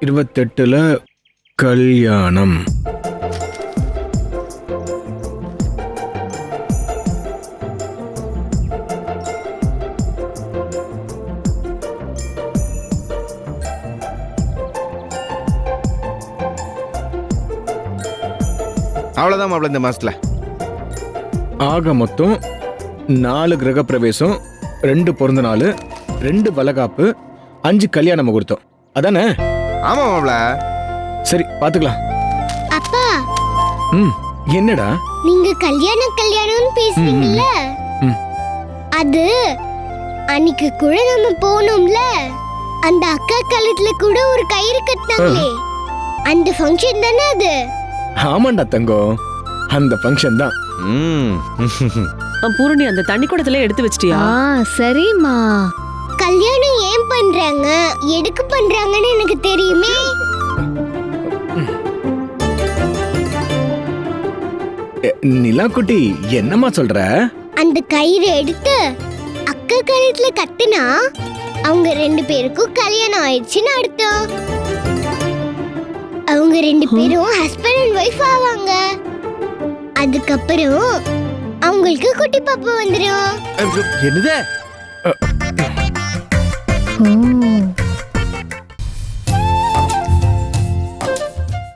28ல கல்யாணம். அவ்வளவுதான் மாப்பிள்ள இந்த மாசத்துல. ஆக மொத்தம் 4 கிரக பிரவேசம், 2 பிறந்த நாள், 2 வளகாப்பு, 5 கல்யாண முகூர்த்தம். அதானே? ஆமா மாப்பிள்ள. சரி பாத்துக்கலாம். அப்பா, என்னடா நீங்க கல்யாணம்னு பேசுறீங்கல்ல, அது அன்னைக்கு கூட நம்ம போனோம்ல, அந்த அக்கா கழுத்துல கூட ஒரு கயிறு கட்டினாங்களே, அந்த ஃபங்க்ஷன் தானே அது? ஆமாண்டா தங்கம், அந்த ஃபங்க்ஷன் தான். பூரணி அந்த தண்ணி குடத்துல எடுத்து வச்சிட்டியா? சரிம்மா. கல்யாணம் ஏன் பண்றாங்க, எதுக்கு பண்றாங்கன்னு எனக்கு தெரியுமே. நிலா குட்டி என்னம்மா சொல்ற? அந்த கயிறு எடுத்து அக்கா கழுத்துல கத்துனா அவங்க 2 பேருக்கும் கல்யாணம் ஆயிடுச்சுன்னு அர்த்தம். அவங்க 2 பேரும் ஹஸ்பண்ட் அண்ட் ஒய்ஃப் ஆவாங்க. அதுக்கப்புறம் அவங்களுக்கு குட்டி பாப்பா வந்துரும். என்னது? ஓ